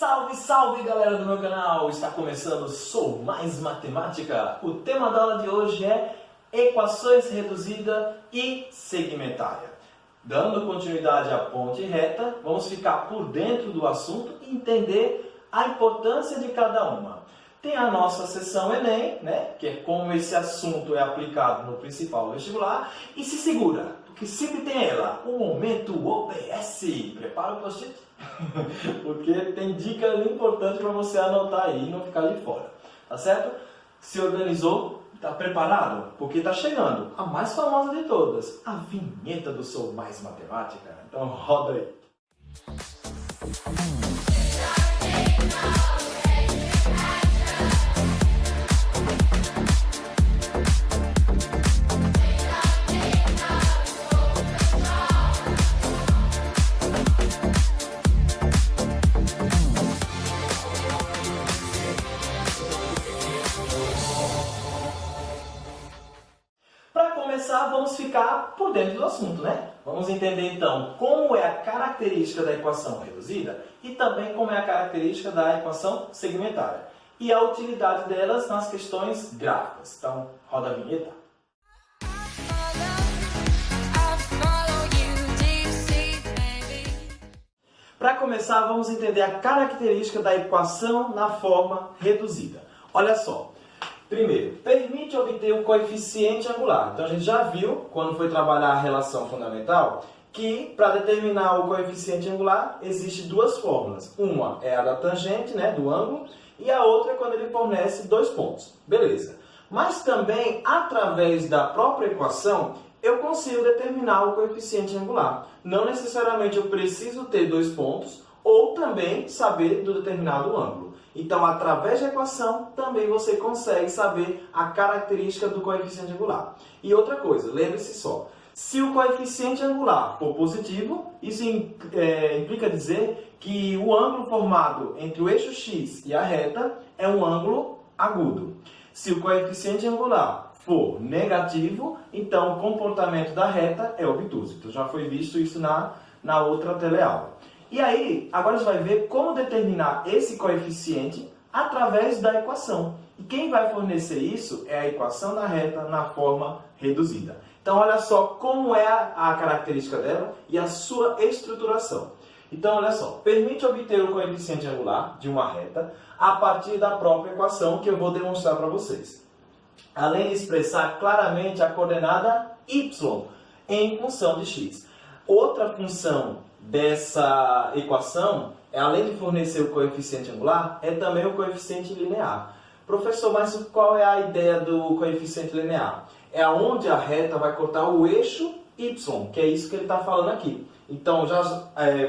Salve, salve galera do meu canal! Está começando Sou Mais Matemática. O tema da aula de hoje é equações reduzida e segmentária. Dando continuidade à ponte reta, vamos ficar por dentro do assunto e entender a importância de cada uma. Tem a nossa seção Enem, né, que é como esse assunto é aplicado no principal vestibular, e se segura, porque sempre tem ela, o momento OBS. Prepara o post-it, porque tem dicas importantes para você anotar aí e não ficar de fora, tá certo? Se organizou? Tá preparado? Porque está chegando a mais famosa de todas, a vinheta do Sou Mais Matemática. Então roda aí. Para começar, vamos ficar por dentro do assunto, né? Vamos entender então como é a característica da equação reduzida e também como é a característica da equação segmentária e a utilidade delas nas questões gráficas. Então, roda a vinheta. Para começar, vamos entender a característica da equação na forma reduzida. Olha só. Primeiro, permite obter o coeficiente angular. Então, a gente já viu, quando foi trabalhar a relação fundamental, que para determinar o coeficiente angular, existem duas fórmulas. Uma é a da tangente, né, do ângulo, e a outra é quando ele fornece dois pontos. Beleza. Mas também, através da própria equação, eu consigo determinar o coeficiente angular. Não necessariamente eu preciso ter dois pontos, ou também saber do determinado ângulo. Então, através da equação, também você consegue saber a característica do coeficiente angular. E outra coisa, lembre-se só, se o coeficiente angular for positivo, isso implica dizer que o ângulo formado entre o eixo x e a reta é um ângulo agudo. Se o coeficiente angular for negativo, então o comportamento da reta é obtuso. Então, já foi visto isso na outra teleaula. E aí, agora a gente vai ver como determinar esse coeficiente através da equação. E quem vai fornecer isso é a equação da reta na forma reduzida. Então, olha só como é a característica dela e a sua estruturação. Então, olha só, permite obter o coeficiente angular de uma reta a partir da própria equação que eu vou demonstrar para vocês. Além de expressar claramente a coordenada y em função de x. Outra função dessa equação, além de fornecer o coeficiente angular, é também o coeficiente linear. Professor, mas qual é a ideia do coeficiente linear? É onde a reta vai cortar o eixo y, que é isso que ele está falando aqui. Então,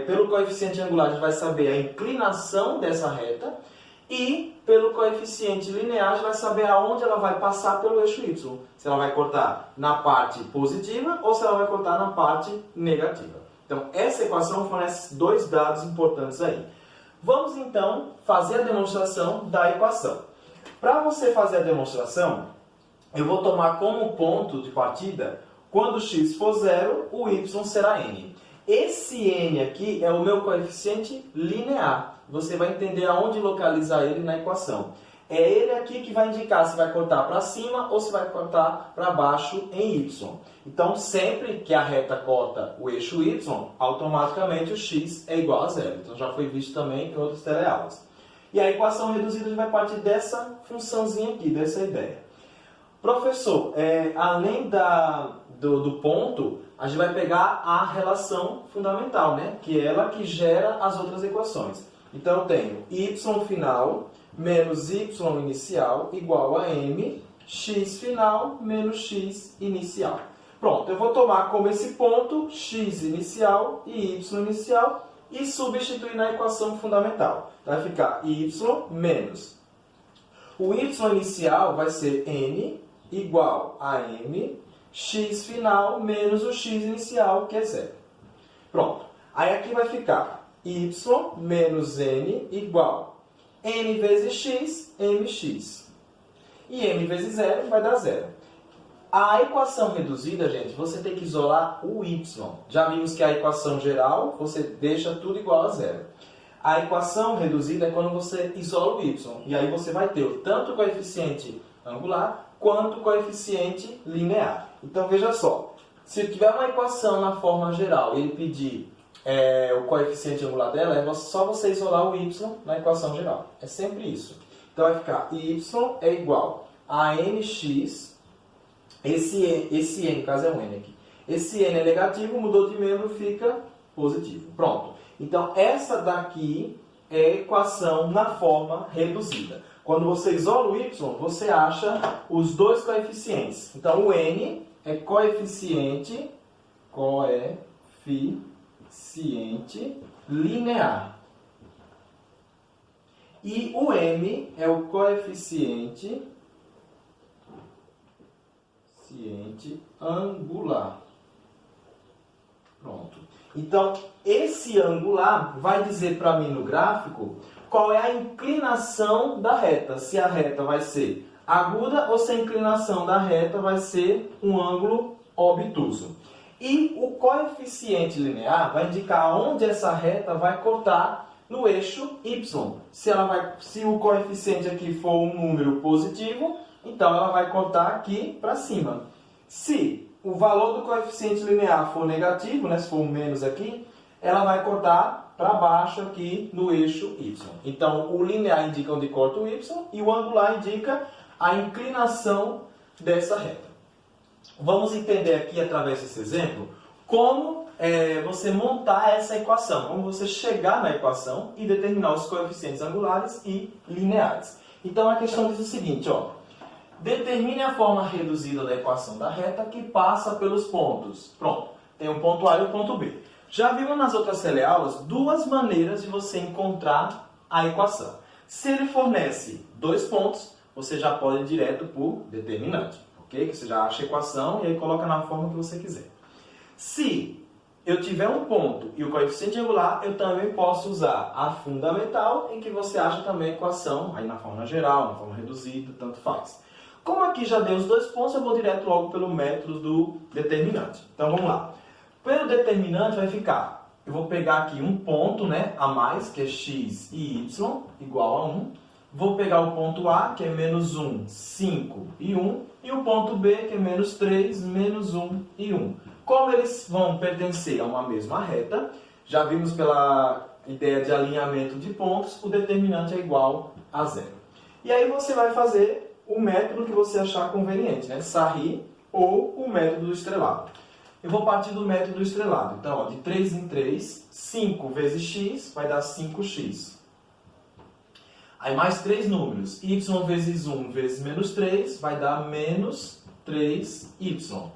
pelo coeficiente angular, a gente vai saber a inclinação dessa reta e pelo coeficiente linear, a gente vai saber aonde ela vai passar pelo eixo y. Se ela vai cortar na parte positiva ou se ela vai cortar na parte negativa. Então, essa equação fornece dois dados importantes aí. Vamos, então, fazer a demonstração da equação. Para você fazer a demonstração, eu vou tomar como ponto de partida, quando x for zero, o y será n. Esse n aqui é o meu coeficiente linear. Você vai entender aonde localizar ele na equação. É ele aqui que vai indicar se vai cortar para cima ou se vai cortar para baixo em y. Então, sempre que a reta corta o eixo y, automaticamente o x é igual a zero. Então, já foi visto também em outras teleaulas. E a equação reduzida vai partir dessa funçãozinha aqui, dessa ideia. Professor, além do ponto, a gente vai pegar a relação fundamental, né? Que é ela que gera as outras equações. Então, eu tenho y final menos y inicial igual a m, x final menos x inicial. Pronto, eu vou tomar como esse ponto x inicial e y inicial e substituir na equação fundamental. Vai ficar y menos. O y inicial vai ser n igual a m, x final menos o x inicial, que é zero. Pronto. Aí aqui vai ficar y menos n igual n vezes x, mx. E m vezes zero vai dar zero. A equação reduzida, gente, você tem que isolar o y. Já vimos que a equação geral, você deixa tudo igual a zero. A equação reduzida é quando você isola o y. E aí você vai ter tanto o coeficiente angular quanto o coeficiente linear. Então veja só, se tiver uma equação na forma geral e ele pedir o coeficiente angular dela, é só você isolar o y na equação geral. É sempre isso. Então vai ficar y é igual a nx, esse n, no caso é um n aqui. Esse n é negativo, mudou de membro, fica positivo. Pronto. Então essa daqui é a equação na forma reduzida. Quando você isola o y, você acha os dois coeficientes. Então o n é coeficiente linear. E o m é o coeficiente angular. Pronto. Então, esse angular vai dizer para mim no gráfico qual é a inclinação da reta. Se a reta vai ser aguda ou se a inclinação da reta vai ser um ângulo obtuso. E o coeficiente linear vai indicar onde essa reta vai cortar no eixo y. Se o coeficiente aqui for um número positivo, então ela vai cortar aqui para cima. Se o valor do coeficiente linear for negativo, né, se for um menos aqui, ela vai cortar para baixo aqui no eixo y. Então o linear indica onde corta o y e o angular indica a inclinação dessa reta. Vamos entender aqui, através desse exemplo, como você montar essa equação, como você chegar na equação e determinar os coeficientes angulares e lineares. Então a questão diz o seguinte, ó, determine a forma reduzida da equação da reta que passa pelos pontos. Pronto, tem o ponto A e o ponto B. Já vimos nas outras teleaulas duas maneiras de você encontrar a equação. Se ele fornece dois pontos, você já pode ir direto por determinante, ok? Que você já acha a equação e aí coloca na forma que você quiser. Se eu tiver um ponto e o coeficiente angular, eu também posso usar a fundamental, em que você acha também a equação, aí na forma geral, na forma reduzida, tanto faz. Como aqui já dei os dois pontos, eu vou direto logo pelo método do determinante. Então vamos lá. Pelo determinante vai ficar, eu vou pegar aqui um ponto, né, a mais, que é x e y, igual a 1. Vou pegar o ponto A, que é menos 1, 5 e 1. E o ponto B, que é menos 3, menos 1 e 1. Como eles vão pertencer a uma mesma reta, já vimos pela ideia de alinhamento de pontos, o determinante é igual a zero. E aí você vai fazer o método que você achar conveniente, né? Sarri ou o método do estrelado. Eu vou partir do método do estrelado. Então, ó, de 3 em 3, 5 vezes x vai dar 5x. Aí mais 3 números. Y vezes 1 vezes menos 3 vai dar menos 3y.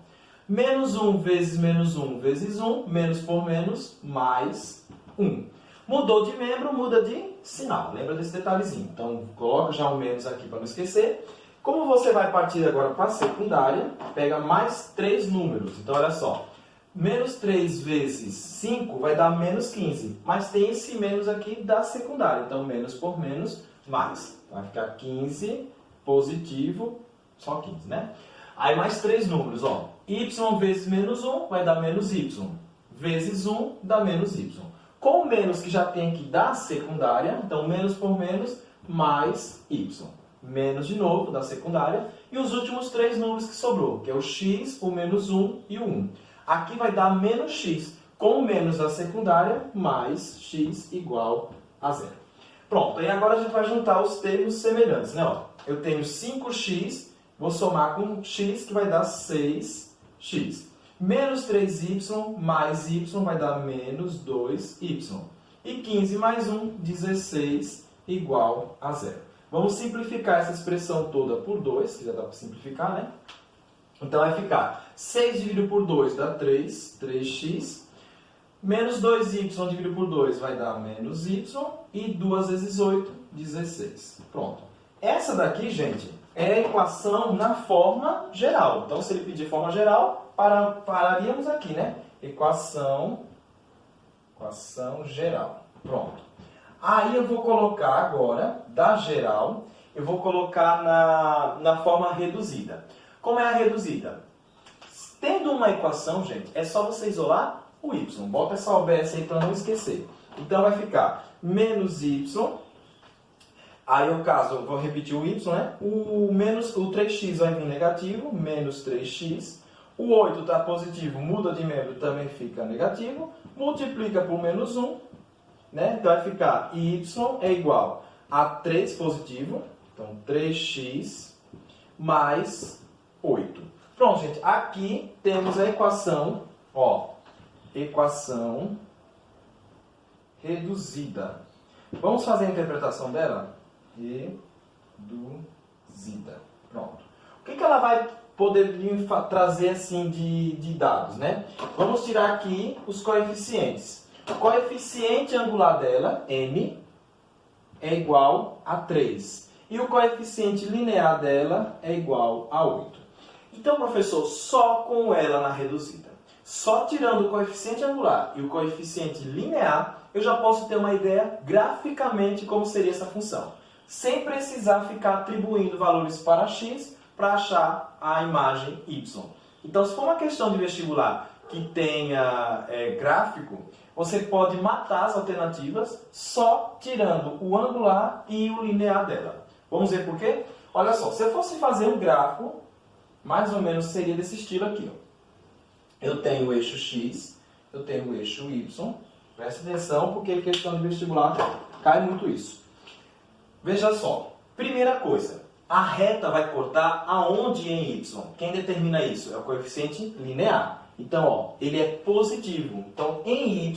Menos 1 vezes menos 1 vezes 1, menos por menos, mais 1. Mudou de membro, muda de sinal. Lembra desse detalhezinho. Então, coloca já o menos aqui para não esquecer. Como você vai partir agora para a secundária, pega mais 3 números. Então, olha só. Menos 3 vezes 5 vai dar menos 15. Mas tem esse menos aqui da secundária. Então, menos por menos, mais. Vai ficar 15 positivo, só 15, né? Aí, mais 3 números, ó. Y vezes menos 1 vai dar menos y. Vezes 1 dá menos y. Com o menos que já tem aqui da secundária, então, menos por menos, mais y. Menos de novo, da secundária, e os últimos 3 números que sobrou, que é o x, o menos 1 e o 1. Aqui vai dar menos x, com o menos da secundária, mais x igual a zero. Pronto, e agora a gente vai juntar os termos semelhantes, né? Ó, eu tenho 5x, vou somar com x, que vai dar 6x. Menos 3y mais y vai dar menos 2y. E 15 mais 1, 16, igual a zero. Vamos simplificar essa expressão toda por 2, que já dá para simplificar, né? Então vai ficar 6 dividido por 2 dá 3, 3x. Menos 2y dividido por 2 vai dar menos y. E 2 vezes 8, 16. Pronto. Essa daqui, gente, é a equação na forma geral. Então, se ele pedir forma geral, pararíamos aqui, né? Equação geral. Pronto. Aí eu vou colocar agora, da geral, eu vou colocar na forma reduzida. Como é a reduzida? Tendo uma equação, gente, é só você isolar o y. Bota essa OBS aí para não esquecer. Então vai ficar menos y. Aí, no caso, eu vou repetir o y, né? O 3x vai vir negativo, menos 3x. O 8 está positivo, muda de membro, também fica negativo. Multiplica por menos 1, né? Então vai ficar y é igual a 3 positivo, então 3x mais 8. Pronto, gente, aqui temos a equação, ó, equação reduzida. Vamos fazer a interpretação dela? Reduzida. Pronto. O que ela vai poder trazer assim de dados, né? Vamos tirar aqui os coeficientes. O coeficiente angular dela, m, é igual a 3. E o coeficiente linear dela é igual a 8. Então, professor, só com ela na reduzida, só tirando o coeficiente angular e o coeficiente linear, eu já posso ter uma ideia graficamente como seria essa função, sem precisar ficar atribuindo valores para x para achar a imagem y. Então, se for uma questão de vestibular que tenha gráfico, você pode matar as alternativas só tirando o angular e o linear dela. Vamos ver por quê? Olha só, se eu fosse fazer um gráfico, mais ou menos seria desse estilo aqui. Ó. Eu tenho o eixo x, eu tenho o eixo y. Preste atenção, porque questão de vestibular cai muito isso. Veja só, primeira coisa, a reta vai cortar aonde em y? Quem determina isso? É o coeficiente linear. Então, ó, ele é positivo. Então, em y,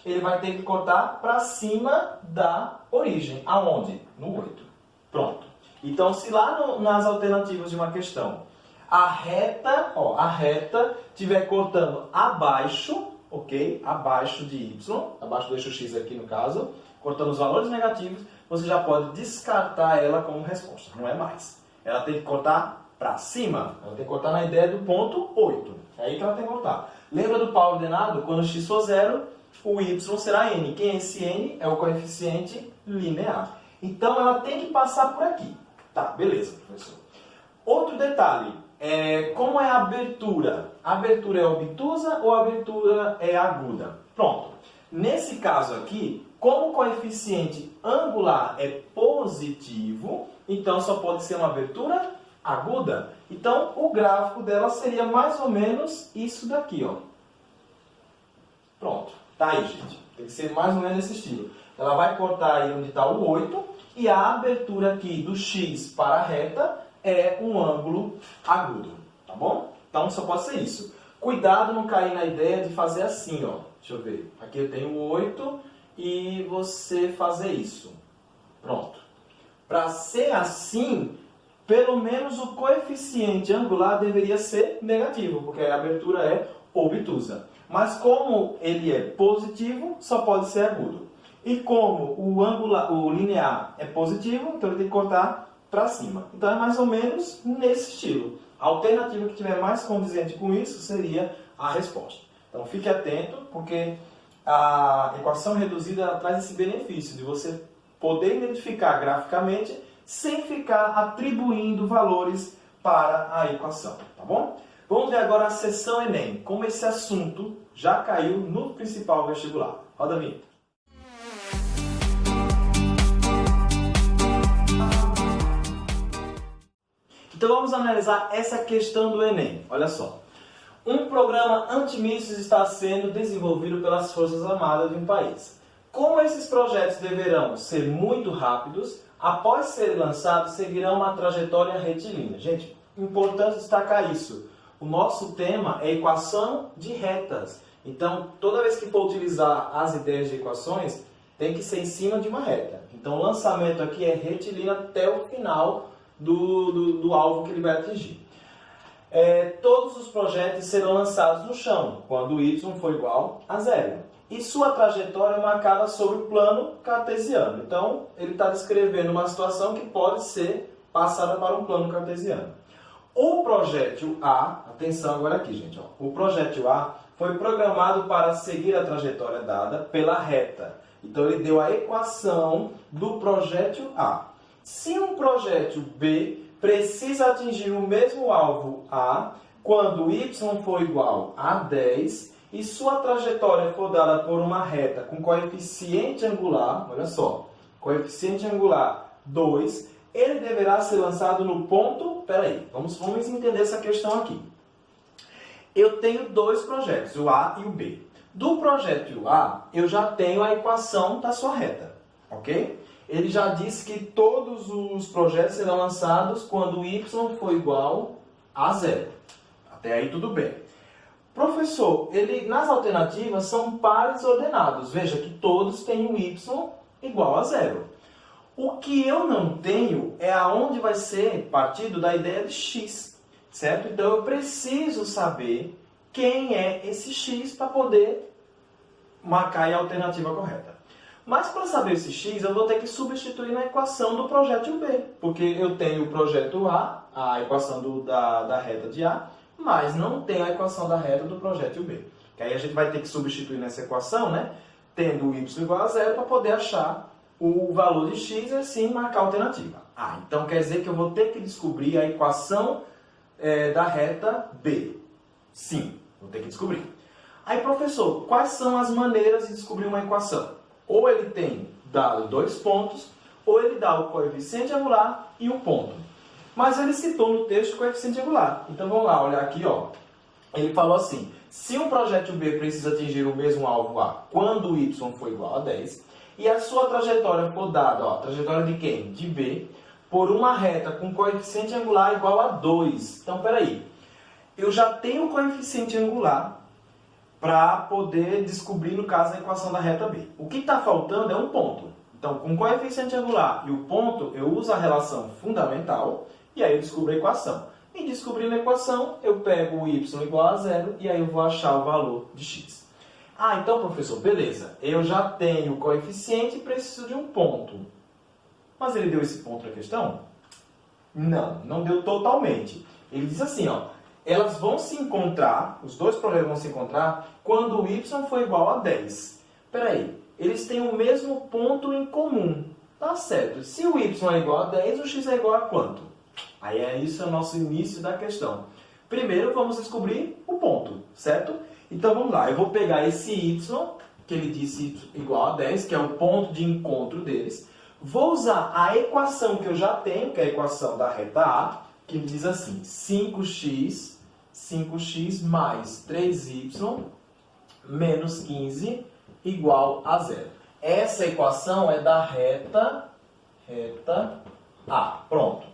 ele vai ter que cortar para cima da origem. Aonde? No 8. Pronto. Então, se lá nas alternativas de uma questão, a reta estiver cortando abaixo, ok? Abaixo de y, abaixo do eixo x aqui no caso, cortando os valores negativos, você já pode descartar ela como resposta. Não é mais. Ela tem que cortar para cima. Ela tem que cortar na ideia do ponto 8. É aí que ela tem que cortar. Lembra do pau ordenado? Quando x for 0, o y será n. Quem é esse n? É o coeficiente linear. Então, ela tem que passar por aqui. Tá, beleza, professor. Outro detalhe. Como é a abertura? A abertura é obtusa ou a abertura é aguda? Pronto. Nesse caso aqui, como o coeficiente angular é positivo, então só pode ser uma abertura aguda. Então, o gráfico dela seria mais ou menos isso daqui, ó. Pronto. Tá aí, gente. Tem que ser mais ou menos esse estilo. Ela vai cortar aí onde está o 8 e a abertura aqui do x para a reta é um ângulo agudo, tá bom? Então, só pode ser isso. Cuidado não cair na ideia de fazer assim, ó. Deixa eu ver. Aqui eu tenho 8 e você fazer isso. Pronto. Para ser assim, pelo menos o coeficiente angular deveria ser negativo, porque a abertura é obtusa. Mas como ele é positivo, só pode ser agudo. E como o linear é positivo, então ele tem que cortar para cima. Então é mais ou menos nesse estilo. A alternativa que tiver mais condizente com isso seria a resposta. Então fique atento, porque a equação reduzida traz esse benefício de você poder identificar graficamente sem ficar atribuindo valores para a equação, tá bom? Vamos ver agora a seção Enem, como esse assunto já caiu no principal vestibular. Roda a vinheta. Então vamos analisar essa questão do Enem. Olha só. Um programa antimísseis está sendo desenvolvido pelas Forças Armadas de um país. Como esses projetos deverão ser muito rápidos, após serem lançados, seguirão uma trajetória retilínea. Gente, importante destacar isso. O nosso tema é equação de retas. Então, toda vez que for utilizar as ideias de equações, tem que ser em cima de uma reta. Então, o lançamento aqui é retilíneo até o final do alvo que ele vai atingir. Todos os projetos serão lançados no chão, quando y for igual a 0. E sua trajetória é marcada sobre o plano cartesiano. Então, ele está descrevendo uma situação que pode ser passada para um plano cartesiano. O projétil A, atenção agora aqui, gente, ó. O projétil A foi programado para seguir a trajetória dada pela reta. Então, ele deu a equação do projétil A. Se um projétil B precisa atingir o mesmo alvo A quando y for igual a 10 e sua trajetória for dada por uma reta com coeficiente angular, olha só, coeficiente angular 2, ele deverá ser lançado no ponto... Peraí, vamos entender essa questão aqui. Eu tenho dois projetos, o A e o B. Do projeto A, eu já tenho a equação da sua reta, ok? Ele já disse que todos os projetos serão lançados quando y for igual a 0. Até aí tudo bem. Professor, nas alternativas são pares ordenados. Veja que todos têm um y igual a 0. O que eu não tenho é aonde vai ser partido da ideia de x, certo? Então eu preciso saber quem é esse x para poder marcar a alternativa correta. Mas para saber esse x, eu vou ter que substituir na equação do projeto B, porque eu tenho o projeto A equação da reta de A, mas não tenho a equação da reta do projeto B. Que aí a gente vai ter que substituir nessa equação, né? Tendo o y igual a 0 para poder achar o valor de x e assim marcar a alternativa. Então quer dizer que eu vou ter que descobrir a equação da reta B. Sim, vou ter que descobrir. Aí, professor, quais são as maneiras de descobrir uma equação? Ou ele tem dado dois pontos, ou ele dá o coeficiente angular e um ponto. Mas ele citou no texto o coeficiente angular. Então vamos lá, olhar aqui, ó. Ele falou assim: se um projeto B precisa atingir o mesmo alvo A quando o y for igual a 10, e a sua trajetória for dada, ó, trajetória de quem? De B, por uma reta com coeficiente angular igual a 2. Então, peraí. Eu já tenho o coeficiente angular para poder descobrir, no caso, a equação da reta B. O que está faltando é um ponto. Então, com o coeficiente angular e o ponto, eu uso a relação fundamental e aí eu descubro a equação. E descobrindo a equação, eu pego o y igual a 0 e aí eu vou achar o valor de x. Então, professor, beleza. Eu já tenho o coeficiente e preciso de um ponto. Mas ele deu esse ponto na questão? Não, não deu totalmente. Ele diz assim, ó. Elas vão se encontrar, os dois projetos vão se encontrar, quando o y for igual a 10. Peraí, eles têm o mesmo ponto em comum. Tá certo. Se o y é igual a 10, o x é igual a quanto? Aí isso é o nosso início da questão. Primeiro vamos descobrir o ponto, certo? Então vamos lá, eu vou pegar esse y, que ele disse y igual a 10, que é o ponto de encontro deles. Vou usar a equação que eu já tenho, que é a equação da reta A, que diz assim: 5x mais 3y menos 15 igual a 0. Essa equação é da reta A. Pronto.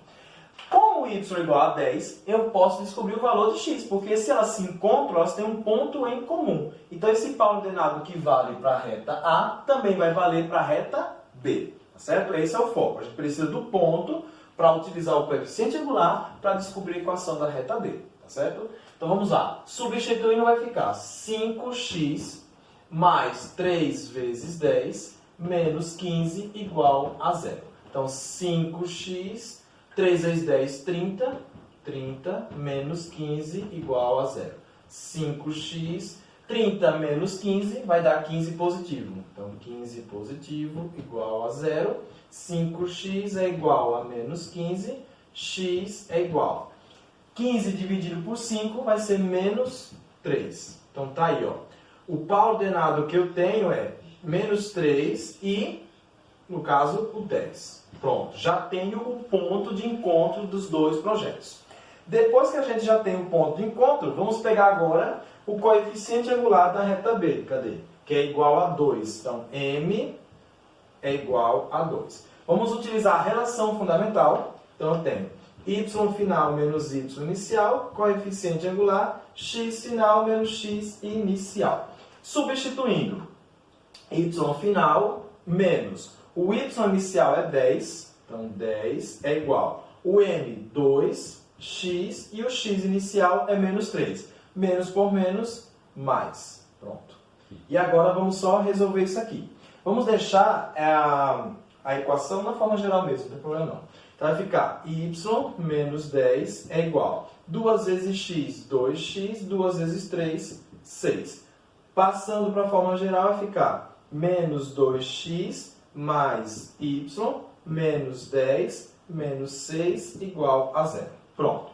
Como y é igual a 10, eu posso descobrir o valor de x, porque se elas se encontram, elas têm um ponto em comum. Então esse par ordenado que vale para a reta A também vai valer para a reta B. Tá certo? Esse é o foco. A gente precisa do ponto para utilizar o coeficiente angular para descobrir a equação da reta B, tá certo? Então vamos lá. Substituindo vai ficar 5x mais 3 vezes 10 menos 15 igual a 0. Então 5x, 3 vezes 10, 30 menos 15 igual a 0. 5x, 30 menos 15 vai dar 15 positivo. Então 15 positivo igual a 0. 5x é igual a menos 15, x é igual. 15 dividido por 5 vai ser menos 3. Então tá aí, ó. O par ordenado que eu tenho é menos 3 e, no caso, o 10. Pronto, já tenho o ponto de encontro dos dois projetos. Depois que a gente já tem o ponto de encontro, vamos pegar agora o coeficiente angular da reta B. Cadê? Que é igual a 2. Então, m é igual a 2. Vamos utilizar a relação fundamental. Então, eu tenho y final menos y inicial, coeficiente angular, x final menos x inicial. Substituindo, y final menos o y inicial é 10, então 10 é igual. O m, 2, x e o x inicial é menos 3. Menos por menos, mais. Pronto. E agora vamos só resolver isso aqui. Vamos deixar a equação na forma geral mesmo, não tem problema não. Então vai ficar y menos 10 é igual. 2 vezes x, 2x, 2 vezes 3, 6. Passando para a forma geral vai ficar menos 2x mais y menos 10 menos 6 igual a 0. Pronto.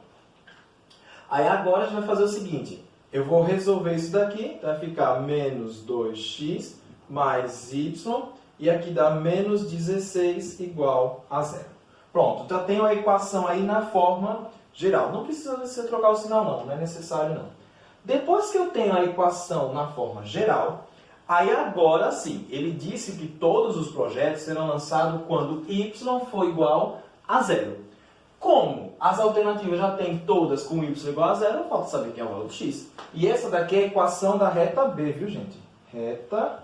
Aí agora a gente vai fazer o seguinte. eu vou resolver isso daqui, vai ficar menos 2x mais y, e aqui dá menos 16 igual a zero. Pronto, já tenho a equação aí na forma geral. Não precisa você trocar o sinal não é necessário não. Depois que eu tenho a equação na forma geral, aí agora sim, ele disse que todos os projetos serão lançados quando y for igual a zero. Como as alternativas já tem todas com y igual a zero, falta saber quem é o valor de x. E essa daqui é a equação da reta B, viu gente? Reta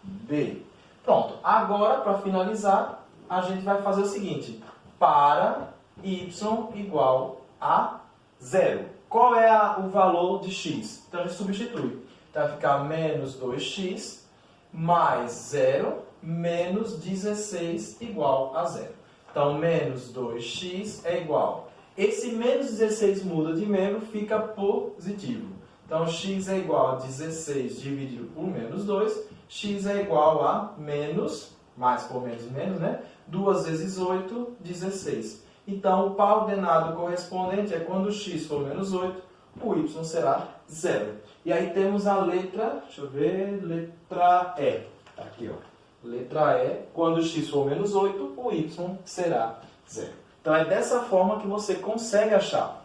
B. Pronto, agora para finalizar, a gente vai fazer o seguinte. Para y igual a zero. Qual é o valor de x? Então a gente substitui. Então vai ficar menos 2x mais 0 menos 16 igual a zero. Então menos 2x é igual. Esse menos 16 muda de membro, fica positivo. Então x é igual a 16 dividido por menos 2. X é igual a menos, mais por menos e menos, né? 2 vezes 8, 16. Então, o par ordenado correspondente é quando x for menos 8, o y será 0. E aí temos a letra, deixa eu ver, letra E. Tá aqui, ó. Letra E, quando x for menos 8, o y será 0. Então, é dessa forma que você consegue achar.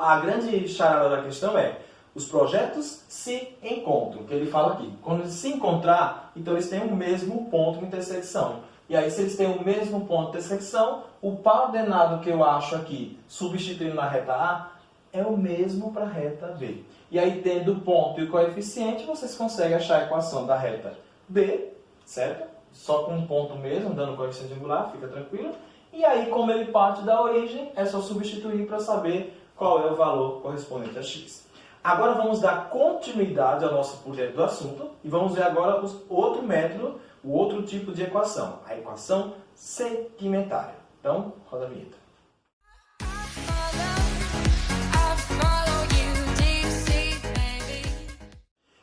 A grande charada da questão é, os projetos se encontram, que ele fala aqui. Quando eles se encontrar, então eles têm o mesmo ponto de intersecção. E aí, se eles têm o mesmo ponto de intersecção, o par ordenado que eu acho aqui, substituindo na reta A, é o mesmo para a reta B. E aí, tendo o ponto e o coeficiente, vocês conseguem achar a equação da reta B, certo? Só com um ponto mesmo, dando coeficiente angular, fica tranquilo. E aí, como ele parte da origem, é só substituir para saber qual é o valor correspondente a x. Agora vamos dar continuidade ao nosso por dentro do assunto e vamos ver agora outro método, o outro tipo de equação, a equação segmentária. Então, roda a vinheta.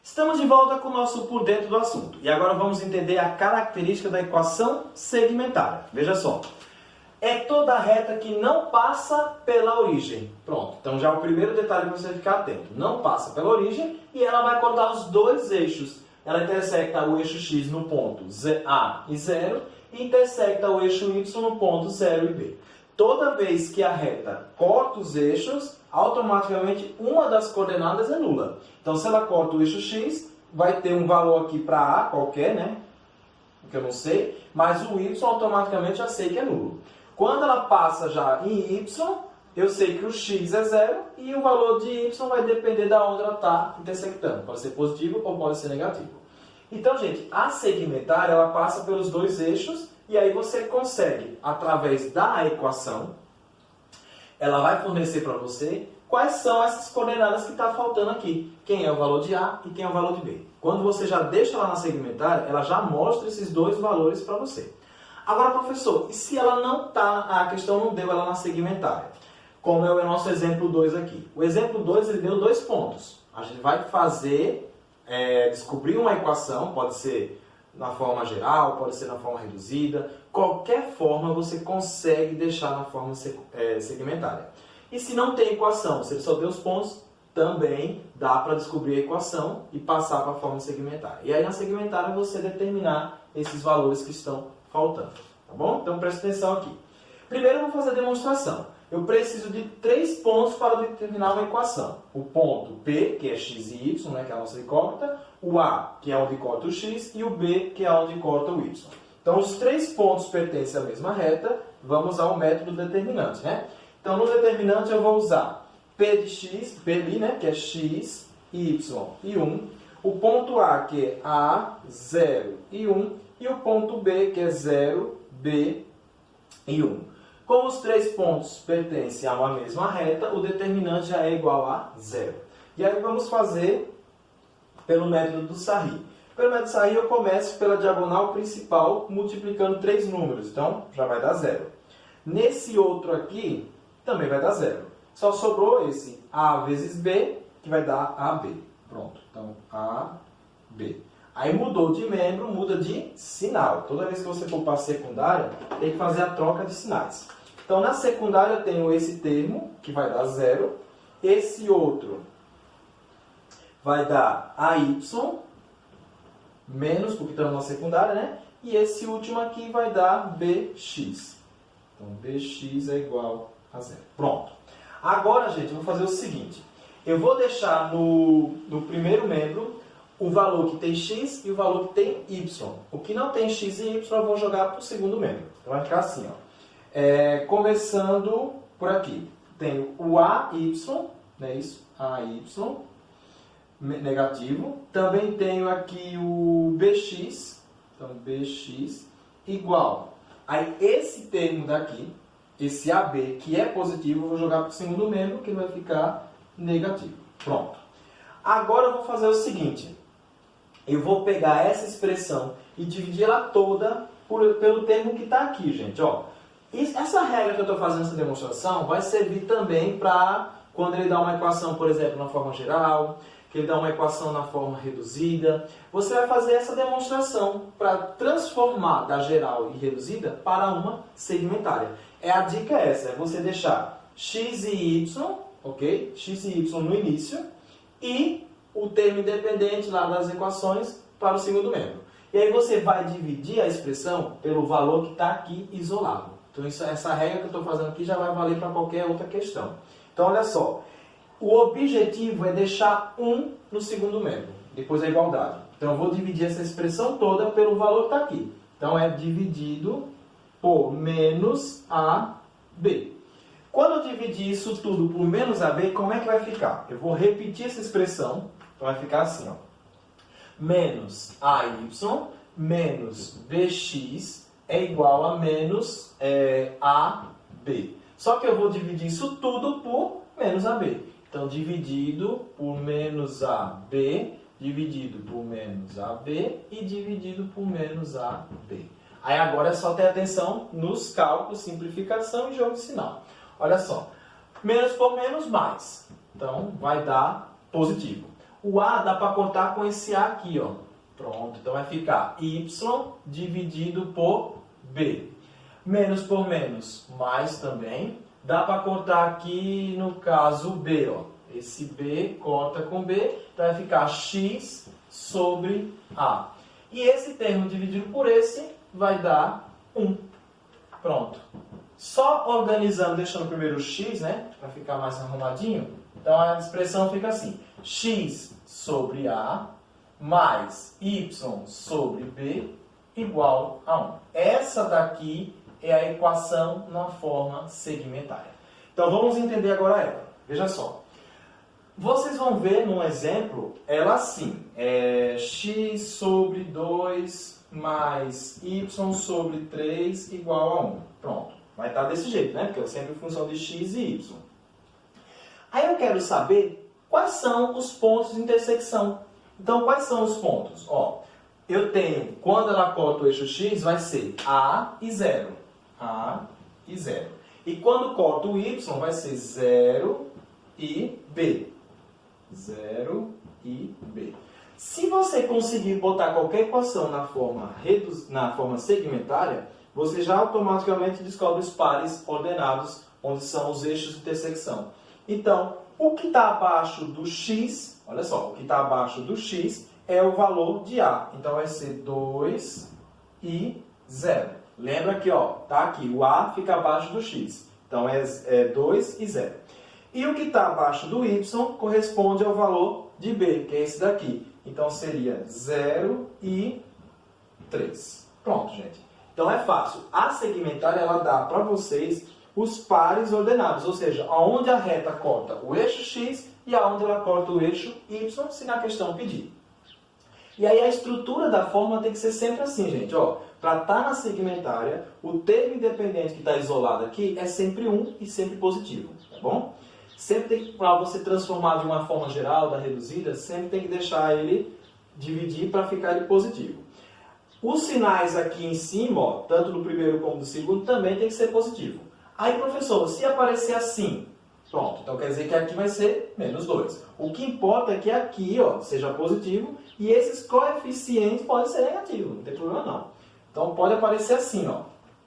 Estamos de volta com o nosso por dentro do assunto e agora vamos entender a característica da equação segmentária. Veja só. É toda reta que não passa pela origem. Pronto, então já é o primeiro detalhe para você ficar atento. Não passa pela origem e ela vai cortar os dois eixos. Ela intersecta o eixo x no ponto A e 0 e intersecta o eixo y no ponto 0 e B. Toda vez que a reta corta os eixos, automaticamente uma das coordenadas é nula. Então se ela corta o eixo x, vai ter um valor aqui para A qualquer, né? Que eu não sei, mas o y automaticamente já sei que é nulo. Quando ela passa já em y, eu sei que o x é 0 e o valor de y vai depender da onde ela está intersectando. Pode ser positivo ou pode ser negativo. Então, gente, a segmentária ela passa pelos dois eixos e aí você consegue, através da equação, ela vai fornecer para você quais são essas coordenadas que está faltando aqui. Quem é o valor de A e quem é o valor de B. Quando você já deixa ela na segmentária, ela já mostra esses dois valores para você. Agora, professor, e se ela não está, a questão não deu ela na segmentária? Como é o nosso exemplo 2 aqui. O exemplo 2 ele deu 2 pontos. A gente vai fazer, descobrir uma equação, pode ser na forma geral, pode ser na forma reduzida. Qualquer forma você consegue deixar na forma segmentária. E se não tem equação, se ele só deu os pontos, também dá para descobrir a equação e passar para a forma segmentária. E aí na segmentária você determinar esses valores que estão faltando, tá bom? Então preste atenção aqui. Primeiro eu vou fazer a demonstração. Eu preciso de 3 pontos para determinar uma equação. O ponto P, que é x e y, né, que é a nossa incógnita, o A, que é onde corta o x, e o B, que é onde corta o y. Então os 3 pontos pertencem à mesma reta, vamos usar o método determinante, né? Então no determinante eu vou usar P de x, P ali, né, que é x, y e 1, o ponto A, que é A, 0 e 1, e o ponto B, que é 0, B e 1. Como os 3 pontos pertencem a uma mesma reta, o determinante já é igual a 0. E aí vamos fazer pelo método do Sarri. Pelo método do Sarri eu começo pela diagonal principal, multiplicando 3 números, então já vai dar 0. Nesse outro aqui, também vai dar 0. Só sobrou esse A vezes B, que vai dar AB. Pronto, então A, B. Aí mudou de membro, muda de sinal. Toda vez que você for para a secundária, tem que fazer a troca de sinais. Então, na secundária eu tenho esse termo, que vai dar 0. Esse outro vai dar AY menos, porque estamos na secundária, né? E esse último aqui vai dar BX. Então, BX é igual a 0. Pronto. Agora, gente, eu vou fazer o seguinte. Eu vou deixar no primeiro membro o valor que tem x e o valor que tem y. O que não tem x e y eu vou jogar para o segundo membro. Então, vai ficar assim, ó. Começando por aqui. Tenho o AY, não é isso? AY negativo. Também tenho aqui o BX. Então, BX igual. Aí, esse termo daqui, esse AB, que é positivo, eu vou jogar para o segundo membro, que vai ficar negativo. Pronto. Agora, eu vou fazer o seguinte. Eu vou pegar essa expressão e dividir ela toda pelo termo que está aqui, gente. Ó, essa regra que eu estou fazendo essa demonstração vai servir também para quando ele dá uma equação, por exemplo, na forma geral, que ele dá uma equação na forma reduzida. Você vai fazer essa demonstração para transformar da geral e reduzida para uma segmentária. A dica é essa, é você deixar x e y, ok? X e y no início e o termo independente lá das equações para o segundo membro. E aí você vai dividir a expressão pelo valor que está aqui isolado. Então essa regra que eu estou fazendo aqui já vai valer para qualquer outra questão. Então olha só, o objetivo é deixar 1 no segundo membro, depois a igualdade. Então eu vou dividir essa expressão toda pelo valor que está aqui. Então é dividido por menos AB. Quando eu dividir isso tudo por menos AB, como é que vai ficar? Eu vou repetir essa expressão. Então vai ficar assim, ó. Menos AY menos BX é igual a menos AB. Só que eu vou dividir isso tudo por menos AB. Então, dividido por menos AB, dividido por menos AB e dividido por menos AB. Aí agora é só ter atenção nos cálculos, simplificação e jogo de sinal. Olha só. Menos por menos, mais. Então, vai dar positivo. O A dá para contar com esse A aqui, ó. Pronto, então vai ficar Y dividido por B. Menos por menos, mais também. Dá para contar aqui, no caso, B, ó. Esse B corta com B, então vai ficar X sobre A. E esse termo dividido por esse vai dar 1. Pronto. Só organizando, deixando primeiro o X, né? Para ficar mais arrumadinho. Então a expressão fica assim. X sobre A mais Y sobre B igual a 1. Essa daqui é a equação na forma segmentária. Então vamos entender agora ela. Veja só. Vocês vão ver num exemplo ela assim. X sobre 2 mais Y sobre 3 igual a 1. Pronto. Vai estar desse jeito, né? Porque é sempre função de X e Y. Aí eu quero saber quais são os pontos de intersecção. Então, quais são os pontos? Ó, eu tenho, quando ela corta o eixo X, vai ser A e 0. A e 0. E quando corta o Y, vai ser 0 e B. 0 e B. Se você conseguir botar qualquer equação na forma segmentária, você já automaticamente descobre os pares ordenados, onde são os eixos de intersecção. Então, o que está abaixo do X, olha só, o que está abaixo do X é o valor de A. Então, vai ser 2 e 0. Lembra que, ó, tá aqui, o A fica abaixo do X. Então, é 2 e 0. E o que está abaixo do Y corresponde ao valor de B, que é esse daqui. Então, seria 0 e 3. Pronto, gente. Então, é fácil. A segmentária, ela dá para vocês os pares ordenados, ou seja, aonde a reta corta o eixo X e aonde ela corta o eixo Y, se na questão pedir. E aí a estrutura da forma tem que ser sempre assim, gente. Para estar na segmentária, o termo independente que está isolado aqui é sempre 1 e sempre positivo, tá bom? Sempre tem, para você transformar de uma forma geral, da reduzida, sempre tem que deixar ele dividir para ficar ele positivo. Os sinais aqui em cima, ó, tanto do primeiro como do segundo, também tem que ser positivo. Aí, professor, se aparecer assim, pronto, então quer dizer que aqui vai ser menos 2. O que importa é que aqui, ó, seja positivo e esses coeficientes podem ser negativos, não tem problema não. Então pode aparecer assim, ó.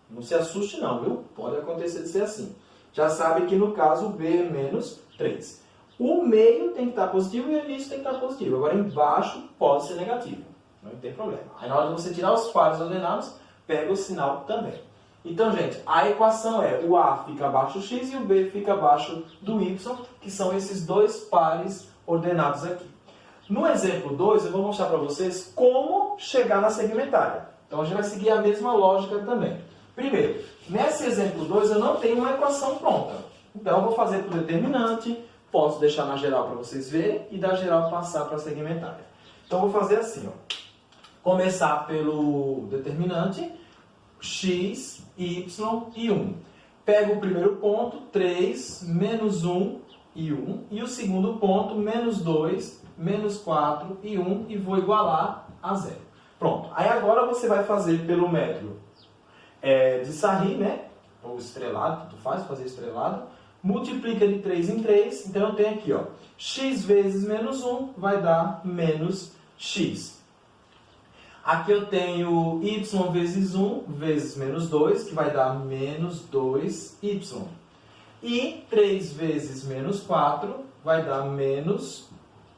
Não se assuste não, viu? Pode acontecer de ser assim. Já sabe que no caso B é menos 3. O meio tem que estar positivo e o início tem que estar positivo. Agora embaixo pode ser negativo. Não tem problema. Aí na hora de você tirar os pares ordenados, pega o sinal também. Então, gente, a equação é o A fica abaixo do X e o B fica abaixo do Y, que são esses dois pares ordenados aqui. No exemplo 2, eu vou mostrar para vocês como chegar na segmentária. Então, a gente vai seguir a mesma lógica também. Primeiro, nesse exemplo 2, eu não tenho uma equação pronta. Então, eu vou fazer por determinante, posso deixar na geral para vocês verem e da geral passar para a segmentária. Então, eu vou fazer assim, ó. Começar pelo determinante, x, y e 1. Pego o primeiro ponto, 3, menos 1 e 1. E o segundo ponto, menos 2, menos 4 e 1. E vou igualar a 0. Pronto. Aí agora você vai fazer pelo método de Sarri, né? Ou estrelado, tanto faz, fazer estrelado. Multiplica de 3 em 3. Então eu tenho aqui, ó, x vezes menos 1 vai dar menos x. Aqui eu tenho y vezes 1 vezes menos 2, que vai dar menos 2y. E 3 vezes menos 4 vai dar menos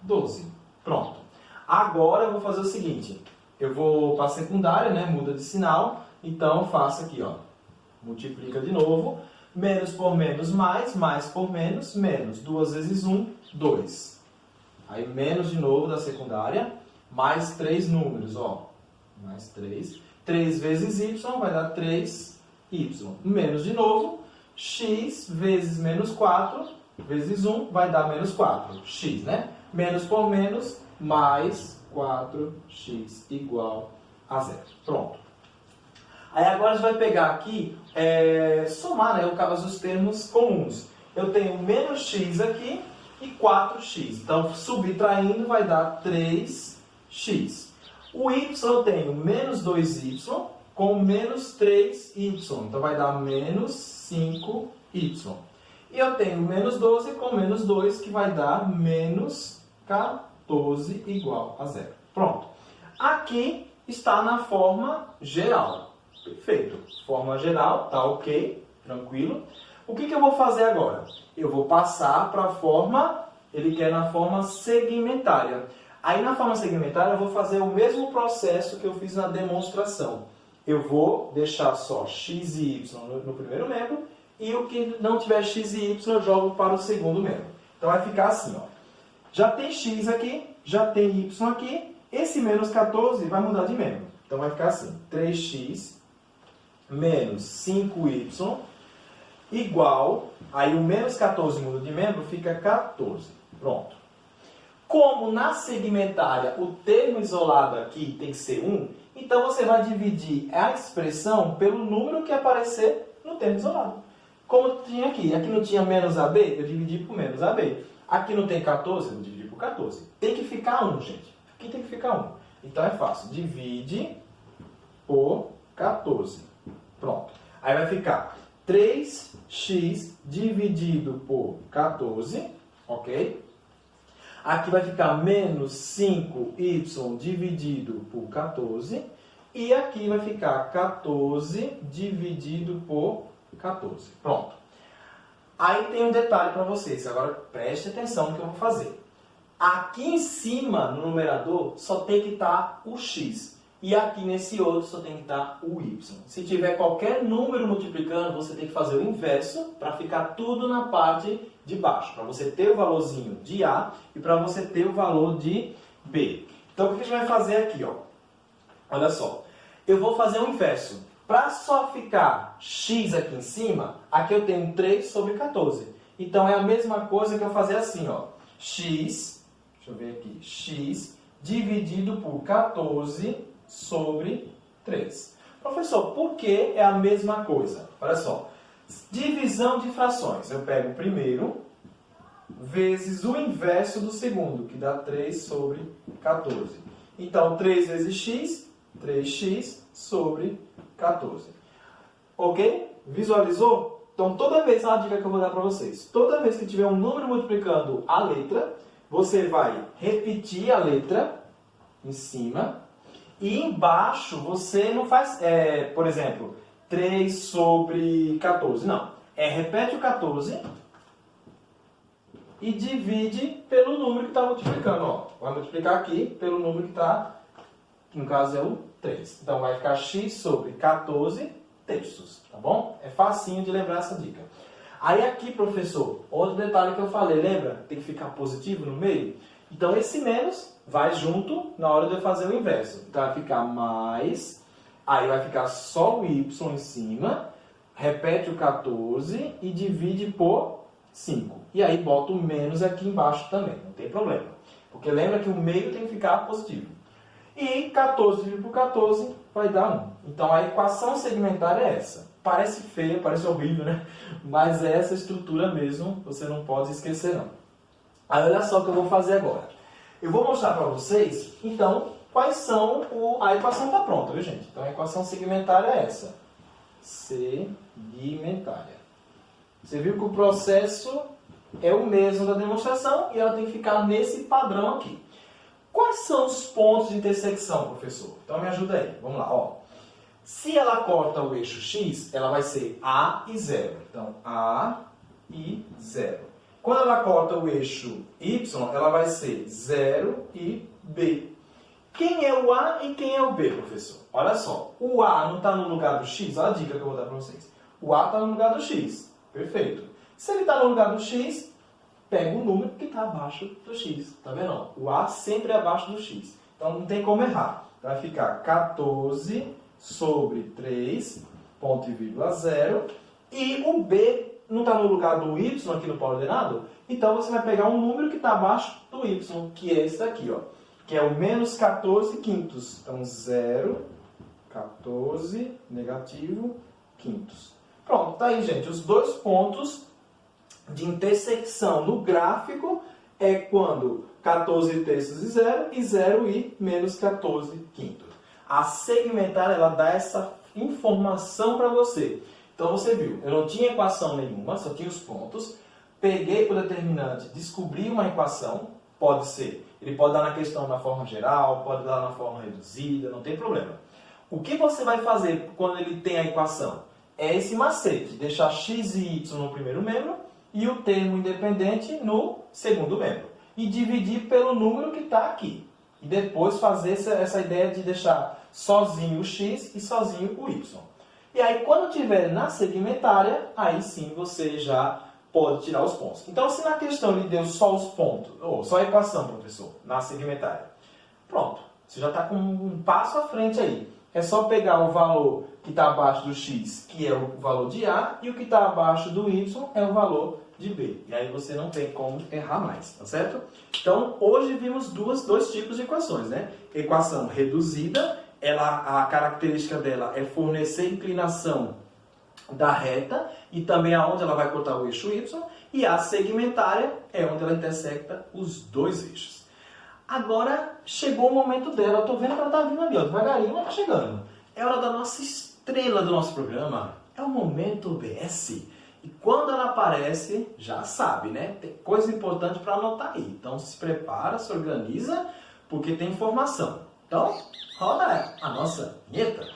12. Pronto. Agora eu vou fazer o seguinte. Eu vou para a secundária, né? Muda de sinal. Então eu faço aqui, ó. Multiplica de novo. Menos por menos mais por menos, menos. 2 vezes 1, 2. Aí menos de novo da secundária. Mais 3 números, ó. Mais 3. 3 vezes y vai dar 3y. Menos de novo. X vezes menos 4 vezes 1 vai dar menos 4x, né? Menos por menos, mais 4x igual a 0. Pronto. Aí agora a gente vai pegar aqui, somar, né, os termos comuns. Eu tenho menos x aqui e 4x. Então, subtraindo vai dar 3x. O y eu tenho menos 2y com menos 3y. Então, vai dar menos 5y. E eu tenho menos 12 com menos 2, que vai dar menos 14 igual a 0. Pronto. Aqui está na forma geral. Perfeito. Forma geral, tá ok, tranquilo. O que eu vou fazer agora? Eu vou passar para a forma, ele quer na forma segmentária. Aí na forma segmentária eu vou fazer o mesmo processo que eu fiz na demonstração. Eu vou deixar só x e y no primeiro membro e o que não tiver x e y eu jogo para o segundo membro. Então vai ficar assim, ó. Já tem x aqui, já tem y aqui, esse menos 14 vai mudar de membro. Então vai ficar assim, 3x menos 5y igual, aí o menos 14 muda de membro, fica 14. Pronto. Como na segmentária o termo isolado aqui tem que ser 1, então você vai dividir a expressão pelo número que aparecer no termo isolado. Como tinha aqui não tinha menos AB, eu dividi por menos AB. Aqui não tem 14, eu vou dividir por 14. Tem que ficar 1, gente. Aqui tem que ficar 1. Então é fácil. Divide por 14. Pronto. Aí vai ficar 3x dividido por 14, ok? Aqui vai ficar menos 5y dividido por 14. E aqui vai ficar 14 dividido por 14. Pronto. Aí tem um detalhe para vocês. Agora preste atenção no que eu vou fazer. Aqui em cima, no numerador, só tem que estar o x. E aqui nesse outro só tem que estar o y. Se tiver qualquer número multiplicando, você tem que fazer o inverso para ficar tudo na parte de baixo. Para você ter o valorzinho de A e para você ter o valor de B. Então, o que a gente vai fazer aqui? Ó? Olha só. Eu vou fazer o inverso. Para só ficar x aqui em cima, aqui eu tenho 3 sobre 14. Então, é a mesma coisa que eu fazer assim. Ó. X, deixa eu ver aqui, x dividido por 14 sobre 3. Professor, por que é a mesma coisa? Olha só. Divisão de frações. Eu pego o primeiro vezes o inverso do segundo, que dá 3 sobre 14. Então, 3 vezes x, 3x sobre 14. Ok? Visualizou? Então, toda vez, a dica que eu vou dar para vocês. Toda vez que tiver um número multiplicando a letra, você vai repetir a letra em cima. E embaixo você não faz, por exemplo, 3 sobre 14. Não. Repete o 14. e divide pelo número que está multiplicando. Ó. Vai multiplicar aqui pelo número que está, que no caso é o 3. Então vai ficar x sobre 14 terços, tá bom? É facinho de lembrar essa dica. Aí aqui, professor, outro detalhe que eu falei, lembra? Tem que ficar positivo no meio? Então esse menos vai junto na hora de eu fazer o inverso. Então vai ficar mais, aí vai ficar só o y em cima, repete o 14 e divide por 5. E aí bota o menos aqui embaixo também, não tem problema. Porque lembra que o meio tem que ficar positivo. E 14 dividido por 14 vai dar 1. Então a equação segmentária é essa. Parece feia, parece horrível, né? Mas é essa estrutura mesmo, você não pode esquecer não. Aí olha só o que eu vou fazer agora. Eu vou mostrar para vocês, então, quais são... A equação está pronta, viu gente? Então a equação segmentária é essa. Segmentária. Você viu que o processo é o mesmo da demonstração e ela tem que ficar nesse padrão aqui. Quais são os pontos de intersecção, professor? Então me ajuda aí. Vamos lá, ó. Se ela corta o eixo x, ela vai ser A e 0. Então, A e 0. Quando ela corta o eixo y, ela vai ser 0 e B. Quem é o A e quem é o B, professor? Olha só, o A não está no lugar do x? Olha a dica que eu vou dar para vocês. O A está no lugar do x. Perfeito. Se ele está no lugar do x, pega o número que está abaixo do x. Tá vendo? O A sempre é abaixo do x. Então não tem como errar. Vai ficar 14 sobre 3, ponto e vírgula 0. E o B não está no lugar do y aqui no polo ordenado? Então você vai pegar um número que está abaixo do y, que é esse daqui, ó. Que é o menos 14 quintos. Então 0, 14, negativo, quintos. Pronto, tá aí, gente. Os dois pontos de intersecção no gráfico é quando 14 terços e 0 e menos 14 quintos. A segmentar, ela dá essa informação para você. Então você viu, eu não tinha equação nenhuma, só tinha os pontos. Peguei o determinante, descobri uma equação, pode ser. Ele pode dar na questão na forma geral, pode dar na forma reduzida, não tem problema. O que você vai fazer quando ele tem a equação? É esse macete, deixar x e y no primeiro membro e o termo independente no segundo membro. E dividir pelo número que está aqui. E depois fazer essa ideia de deixar sozinho o x e sozinho o y. E aí, quando tiver na segmentária, aí sim você já pode tirar os pontos. Então, se na questão ele deu só os pontos, ou só a equação, professor, na segmentária, pronto, você já está com um passo à frente aí. É só pegar o valor que está abaixo do x, que é o valor de A, e o que está abaixo do y é o valor de B. E aí você não tem como errar mais, tá certo? Então, hoje vimos dois tipos de equações, né? Equação reduzida, a característica dela é fornecer inclinação da reta e também aonde ela vai cortar o eixo y, e a segmentária é onde ela intersecta os dois eixos. Agora chegou o momento dela, eu tô vendo que ela tá vindo ali, ó, devagarinho, mas tá chegando. É hora da nossa estrela do nosso programa, é o momento OBS. E quando ela aparece, já sabe, né? Tem coisa importante para anotar aí. Então se prepara, se organiza, porque tem informação. Então, roda a nossa vinheta.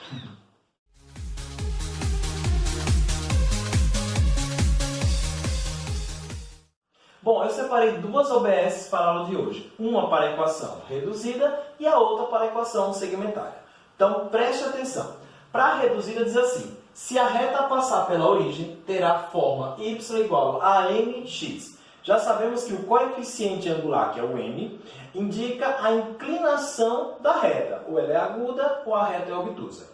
Bom, eu separei duas OBS para a aula de hoje. Uma para a equação reduzida e a outra para a equação segmentária. Então, preste atenção. Para a reduzida diz assim: se a reta passar pela origem, terá forma y igual a mx. Já sabemos que o coeficiente angular, que é o m, indica a inclinação da reta. Ou ela é aguda ou a reta é obtusa.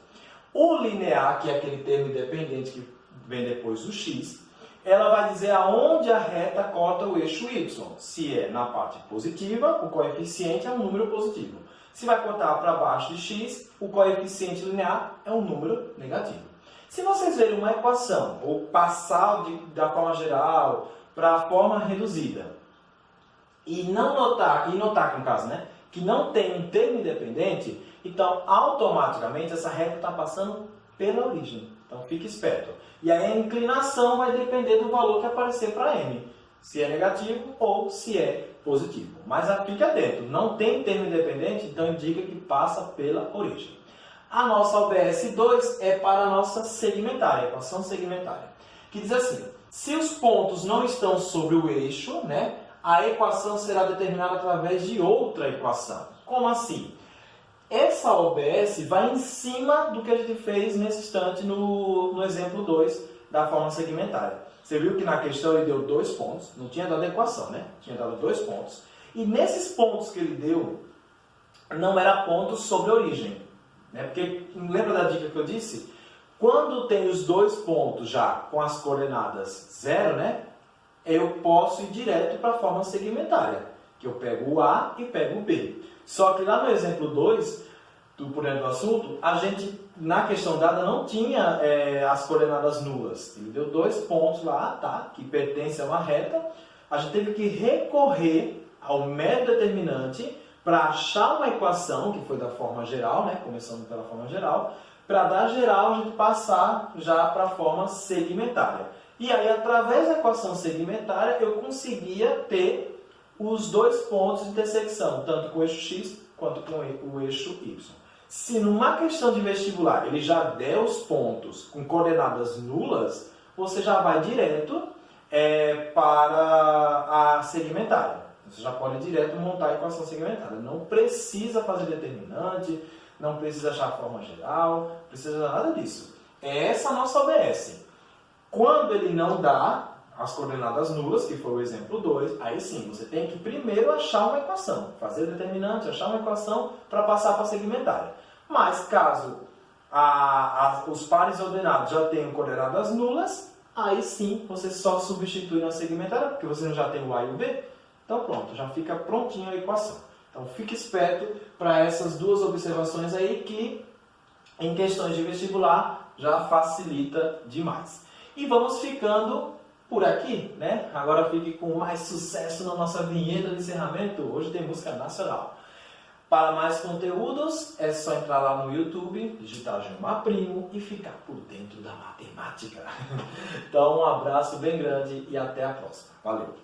O linear, que é aquele termo independente que vem depois do x, ela vai dizer aonde a reta corta o eixo y. Se é na parte positiva, o coeficiente é um número positivo. Se vai cortar para baixo de x, o coeficiente linear é um número negativo. Se vocês verem uma equação, ou passar da forma geral para a forma reduzida, e notar no caso, né, que não tem um termo independente, então automaticamente essa reta está passando pela origem. Então fique esperto. E aí a inclinação vai depender do valor que aparecer para m, se é negativo ou se é positivo. Mas fique atento, não tem termo independente, então indica que passa pela origem. A nossa OBS 2 é para a nossa segmentária, equação segmentária, que diz assim: se os pontos não estão sobre o eixo, né, a equação será determinada através de outra equação. Como assim? Essa OBS vai em cima do que a gente fez nesse instante no exemplo 2 da forma segmentária. Você viu que na questão ele deu 2 pontos, não tinha dado a equação, né? Tinha dado 2 pontos. E nesses pontos que ele deu, não era pontos sobre origem. Né? Porque, lembra da dica que eu disse? Quando tem os 2 pontos já com as coordenadas 0, né? Eu posso ir direto para a forma segmentária, que eu pego o A e pego o B. Só que lá no exemplo 2, por dentro do assunto, a gente, na questão dada, não tinha as coordenadas nulas. Ele deu 2 pontos lá, tá? Que pertencem a uma reta. A gente teve que recorrer ao método determinante para achar uma equação, que foi da forma geral, né? Começando pela forma geral, para dar geral a gente passar já para a forma segmentária. E aí, através da equação segmentária, eu conseguia ter os 2 pontos de intersecção, tanto com o eixo x quanto com o eixo y. Se numa questão de vestibular ele já der os pontos com coordenadas nulas, você já vai direto para a segmentária. Você já pode direto montar a equação segmentária. Não precisa fazer determinante, não precisa achar a forma geral, não precisa nada disso. É essa a nossa OBS. Quando ele não dá as coordenadas nulas, que foi o exemplo 2, aí sim, você tem que primeiro achar uma equação, fazer determinante, achar uma equação para passar para a segmentária. Mas caso os pares ordenados já tenham coordenadas nulas, aí sim você só substitui na segmentária, porque você já tem o A e o B, então pronto, já fica prontinha a equação. Então fique esperto para essas 2 observações aí que em questões de vestibular já facilita demais. E vamos ficando por aqui, né? Agora fique com mais sucesso na nossa vinheta de encerramento. Hoje tem música nacional. Para mais conteúdos, é só entrar lá no YouTube, digitar Gilmar Primo e ficar por dentro da matemática. Então, um abraço bem grande e até a próxima. Valeu!